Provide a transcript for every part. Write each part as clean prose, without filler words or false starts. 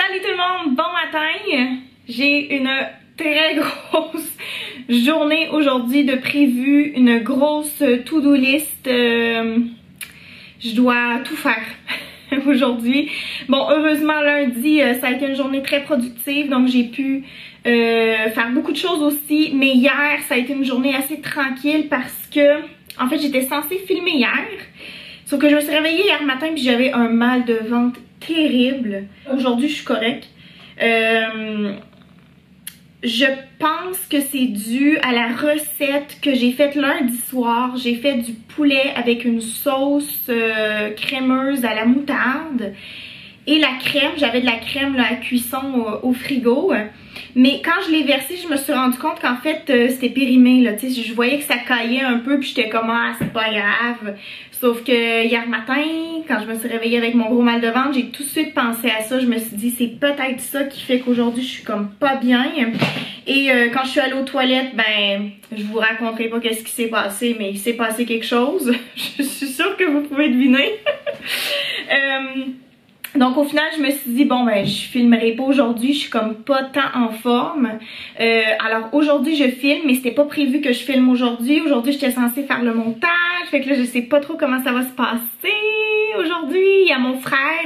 Salut tout le monde, bon matin! J'ai une très grosse journée aujourd'hui de prévu, une grosse to-do list. Je dois tout faire aujourd'hui. Bon, heureusement lundi, ça a été une journée très productive, donc j'ai pu faire beaucoup de choses aussi. Mais hier, ça a été une journée assez tranquille parce que, en fait, j'étais censée filmer hier. Sauf que je me suis réveillée hier matin puis j'avais un mal de ventre terrible. Aujourd'hui, je suis correcte. Je pense que c'est dû à la recette que j'ai faite lundi soir. J'ai fait du poulet avec une sauce crémeuse à la moutarde. Et la crème, j'avais de la crème là, à cuisson au frigo. Mais quand je l'ai versée, je me suis rendu compte qu'en fait, c'était périmé. Là, je voyais que ça caillait un peu, puis j'étais comme « Ah, c'est pas grave ». Sauf que hier matin, quand je me suis réveillée avec mon gros mal de ventre, j'ai tout de suite pensé à ça. Je me suis dit, c'est peut-être ça qui fait qu'aujourd'hui, je suis comme pas bien. Et quand je suis allée aux toilettes, ben, je vous raconterai pas qu'est-ce qui s'est passé, mais il s'est passé quelque chose. Je suis sûre que vous pouvez deviner. Donc au final je me suis dit bon ben je filmerai pas aujourd'hui, je suis comme pas tant en forme. Alors aujourd'hui je filme mais c'était pas prévu que je filme aujourd'hui. Aujourd'hui j'étais censée faire le montage, fait que là je sais pas trop comment ça va se passer aujourd'hui. Il y a mon frère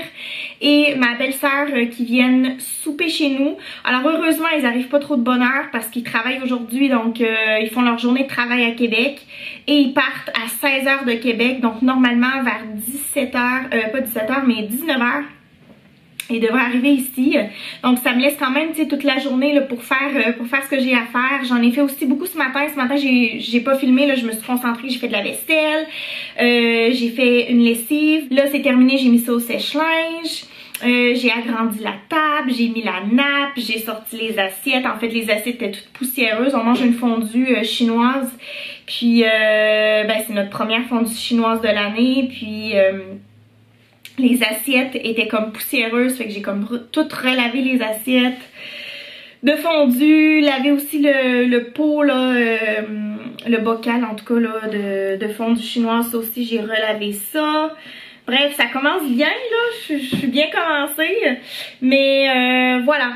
et ma belle-sœur qui viennent souper chez nous. Alors heureusement ils arrivent pas trop de bonne heure parce qu'ils travaillent aujourd'hui, donc ils font leur journée de travail à Québec et ils partent à 16h de Québec, donc normalement vers 17h, pas 17h mais 19h. Il devrait arriver ici, donc ça me laisse quand même toute la journée là, pour faire ce que j'ai à faire. J'en ai fait aussi beaucoup ce matin. Ce matin j'ai pas filmé, là, je me suis concentrée, j'ai fait de la vaisselle, j'ai fait une lessive. Là c'est terminé, j'ai mis ça au sèche-linge. J'ai agrandi la table, j'ai mis la nappe, j'ai sorti les assiettes. En fait les assiettes étaient toutes poussiéreuses. On mange une fondue chinoise, puis ben, c'est notre première fondue chinoise de l'année, puis les assiettes étaient comme poussiéreuses, fait que j'ai comme tout relavé les assiettes de fondue, lavé aussi le pot là, le bocal en tout cas là de fondue chinoise, ça aussi j'ai relavé ça. Bref, ça commence bien là, je suis bien commencée, mais voilà.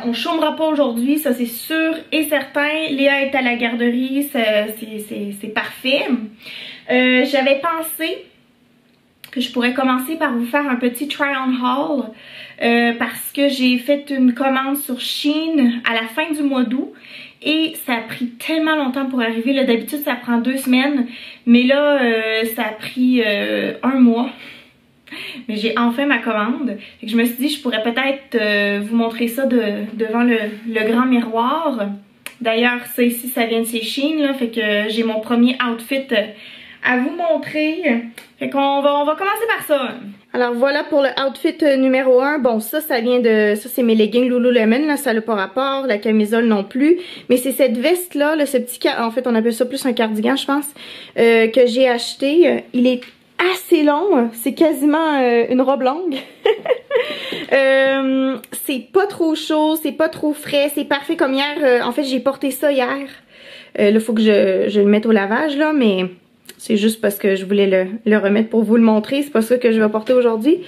On chômera pas aujourd'hui, ça c'est sûr et certain. Léa est à la garderie, c'est parfait. J'avais pensé que je pourrais commencer par vous faire un petit try-on haul parce que j'ai fait une commande sur Shein à la fin du mois d'août et ça a pris tellement longtemps pour arriver. Là, d'habitude ça prend 2 semaines, mais là ça a pris 1 mois. Mais j'ai enfin ma commande. Fait que je me suis dit je pourrais peut-être vous montrer ça devant le grand miroir. D'ailleurs ça ici ça vient de chez Shein là, fait que j'ai mon premier outfit à vous montrer. Fait qu'on va commencer par ça. Alors voilà pour le outfit numéro 1. Bon ça vient de... Ça c'est mes leggings Lululemon, là, ça n'a pas rapport. La camisole non plus. Mais c'est cette veste là, ce petit... En fait on appelle ça plus un cardigan je pense. Que j'ai acheté. Il est assez long. C'est quasiment une robe longue. C'est pas trop chaud, c'est pas trop frais. C'est parfait comme hier. En fait j'ai porté ça hier. Là faut que je le mette au lavage là, mais... C'est juste parce que je voulais le remettre pour vous le montrer. C'est pas ça que je vais porter aujourd'hui.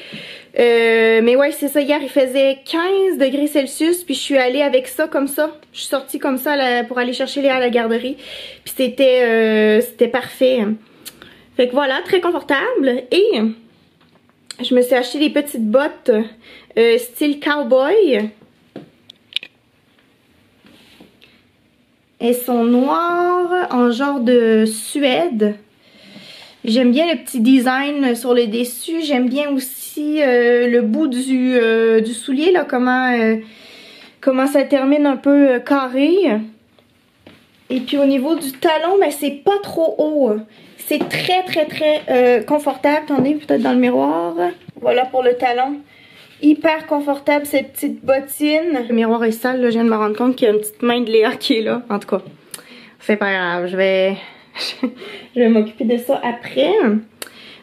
Mais ouais, c'est ça. Hier, il faisait 15 degrés Celsius. Puis je suis allée avec ça comme ça. Je suis sortie comme ça pour aller chercher Léa à la garderie. Puis c'était parfait. Fait que voilà, très confortable. Et je me suis acheté des petites bottes style cowboy. Elles sont noires en genre de suède. J'aime bien le petit design sur le dessus. J'aime bien aussi le bout du soulier, là, comment ça termine un peu carré. Et puis au niveau du talon, ben, c'est pas trop haut. C'est très confortable. Attendez, peut-être dans le miroir. Voilà pour le talon. Hyper confortable cette petite bottine. Le miroir est sale, là, je viens de me rendre compte qu'il y a une petite main de Léa qui est là. En tout cas, c'est pas grave, je vais m'occuper de ça après.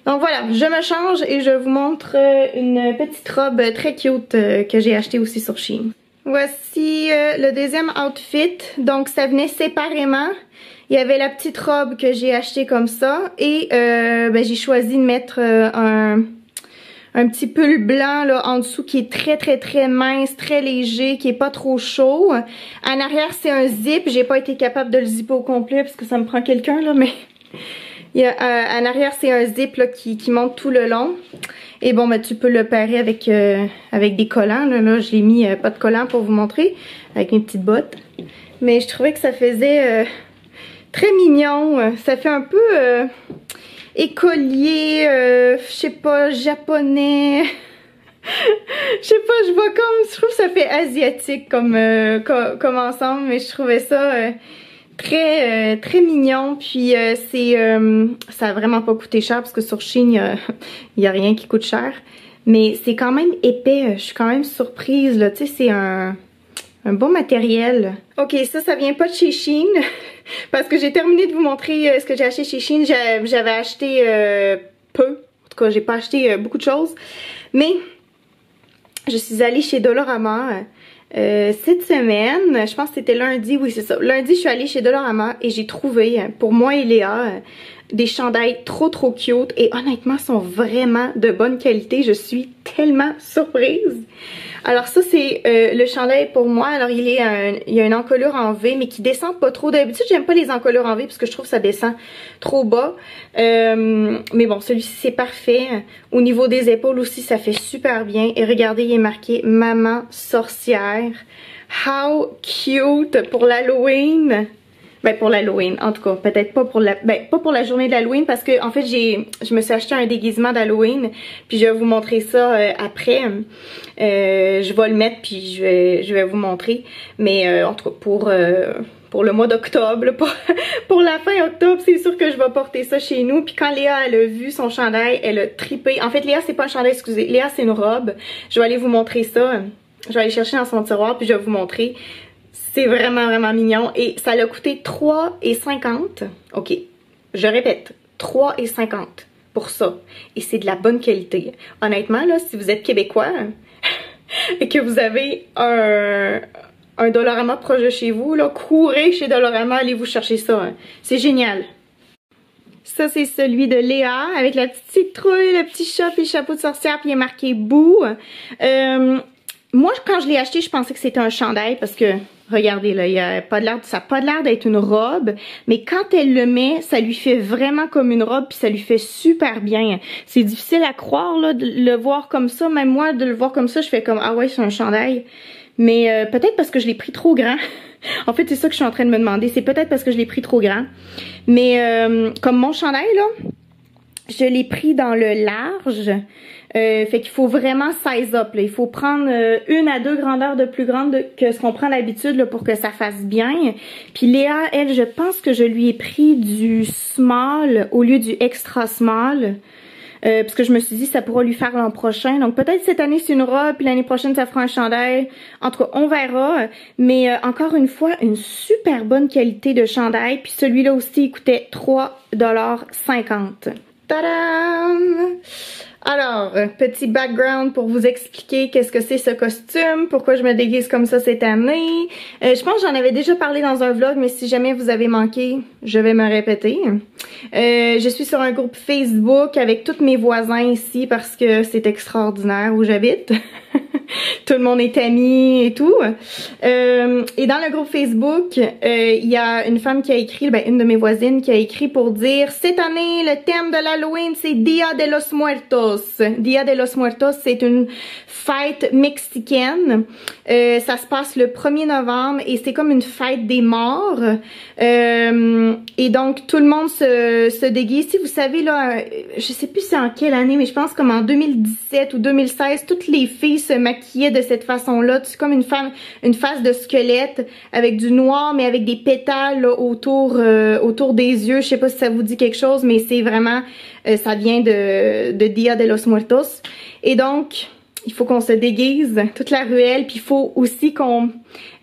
Donc voilà, je me change et je vous montre une petite robe très cute que j'ai achetée aussi sur Shein. Voici le deuxième outfit. Donc ça venait séparément. Il y avait la petite robe que j'ai achetée comme ça. Et ben, j'ai choisi de mettre un petit pull blanc là en dessous qui est très mince, très léger, qui est pas trop chaud. En arrière c'est un zip, j'ai pas été capable de le zipper au complet parce que ça me prend quelqu'un là, mais en arrière c'est un zip là qui monte tout le long. Et bon ben tu peux le parer avec des collants là, je l'ai mis pas de collants pour vous montrer avec mes petites bottes. Mais je trouvais que ça faisait très mignon, ça fait un peu écolier, je sais pas, japonais. Je sais pas, je trouve que ça fait asiatique comme ensemble, mais je trouvais ça très mignon. Puis ça a vraiment pas coûté cher parce que sur Shein il y a rien qui coûte cher, mais c'est quand même épais. Je suis quand même surprise là, tu sais, c'est un bon matériel. Ok, ça vient pas de chez Shein parce que j'ai terminé de vous montrer ce que j'ai acheté chez Shein. J'avais acheté peu, en tout cas j'ai pas acheté beaucoup de choses, mais je suis allée chez Dollarama cette semaine, je pense que c'était lundi, oui c'est ça. Lundi je suis allée chez Dollarama et j'ai trouvé pour moi et Léa des chandails trop cute et honnêtement sont vraiment de bonne qualité. Je suis tellement surprise. Alors ça c'est le chandail pour moi. Alors il y a une encolure en V mais qui descend pas trop. D'habitude j'aime pas les encolures en V parce que je trouve que ça descend trop bas. Mais bon, celui-ci c'est parfait. Au niveau des épaules aussi ça fait super bien. Et regardez, il est marqué Maman sorcière. How cute pour l'Halloween. Ben pour l'Halloween, en tout cas, peut-être pas pour la journée de l'Halloween parce que en fait je me suis acheté un déguisement d'Halloween, puis je vais vous montrer ça après. Je vais le mettre puis je vais vous montrer, mais en tout cas pour le mois d'octobre, pour la fin octobre, c'est sûr que je vais porter ça chez nous. Puis quand Léa elle a vu son chandail, elle a trippé. En fait Léa c'est pas un chandail, excusez, Léa c'est une robe. Je vais aller vous montrer ça. Je vais aller chercher dans son tiroir puis je vais vous montrer. C'est vraiment mignon et ça l'a coûté 3,50. Ok, je répète, 3,50 pour ça. Et c'est de la bonne qualité. Honnêtement, là, si vous êtes québécois et que vous avez un Dollarama proche de chez vous, là, courez chez Dollarama, allez vous chercher ça. Hein. C'est génial. Ça, c'est celui de Léa avec la petite citrouille, le petit chat et le chapeau de sorcière, puis il est marqué Boo. Moi, quand je l'ai acheté, je pensais que c'était un chandail parce que, regardez là, ça n'a pas l'air d'être une robe, mais quand elle le met, ça lui fait vraiment comme une robe puis ça lui fait super bien. C'est difficile à croire là, de le voir comme ça, même moi de le voir comme ça, je fais comme ah ouais, c'est un chandail. Mais peut-être parce que je l'ai pris trop grand. En fait, c'est ça que je suis en train de me demander, c'est peut-être parce que je l'ai pris trop grand. Mais comme mon chandail là, je l'ai pris dans le large. Fait qu'il faut vraiment size up là. Il faut prendre 1 à 2 grandeurs de plus grande que ce qu'on prend d'habitude pour que ça fasse bien. Puis Léa, elle, je pense que je lui ai pris du small au lieu du extra small. Parce que je me suis dit ça pourra lui faire l'an prochain. Donc peut-être cette année c'est une robe, puis l'année prochaine ça fera un chandail. En tout cas, on verra. Mais encore une fois, une super bonne qualité de chandail. Puis celui-là aussi il coûtait 3,50 $. Tadam! Alors, petit background pour vous expliquer qu'est-ce que c'est ce costume, pourquoi je me déguise comme ça cette année. Je pense que j'en avais déjà parlé dans un vlog, mais si jamais vous avez manqué, je vais me répéter. Je suis sur un groupe Facebook avec tous mes voisins ici parce que c'est extraordinaire où j'habite. Tout le monde est ami et tout. Et dans le groupe Facebook, il y a une femme qui a écrit, une de mes voisines qui a écrit pour dire cette année, le thème de l'Halloween, c'est Dia de los Muertos. Dia de los Muertos, c'est une fête mexicaine. Ça se passe le 1er novembre et c'est comme une fête des morts. Et donc, tout le monde se déguise. Si vous savez, là, je sais plus c'est en quelle année, mais je pense comme en 2017 ou 2016, toutes les filles se maquillaient de cette façon-là. C'est comme une face de squelette avec du noir, mais avec des pétales là, autour des yeux. Je sais pas si ça vous dit quelque chose, mais c'est vraiment, ça vient de Dia de los Muertos. Et donc, il faut qu'on se déguise toute la ruelle, puis il faut aussi qu'on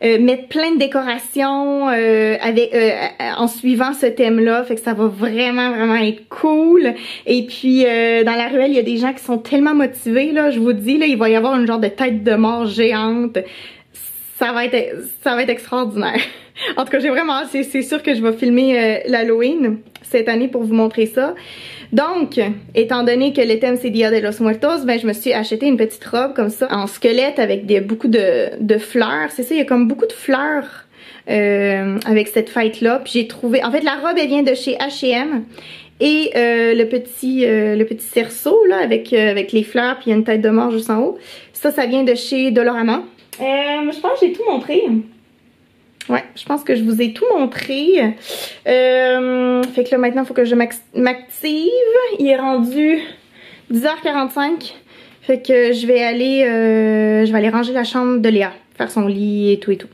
mette plein de décorations en suivant ce thème-là, fait que ça va vraiment être cool. Et puis dans la ruelle, il y a des gens qui sont tellement motivés là, je vous dis là, il va y avoir une genre de tête de mort géante. Ça va être extraordinaire. En tout cas, j'ai vraiment hâte, c'est sûr que je vais filmer l'Halloween. cette année pour vous montrer ça. Donc, étant donné que le thème c'est Dia de los Muertos, ben je me suis acheté une petite robe comme ça en squelette avec beaucoup de fleurs. C'est ça, il y a comme beaucoup de fleurs avec cette fête-là. Puis j'ai trouvé, en fait la robe elle vient de chez H&M. Et le petit cerceau là avec les fleurs puis il y a une tête de mort juste en haut. Ça vient de chez Dolorama. Je pense que j'ai tout montré. Ouais, je pense que je vous ai tout montré. Fait que là maintenant il faut que je m'active. Il est rendu 10h45. Fait que je vais aller ranger la chambre de Léa. Faire son lit et tout et tout.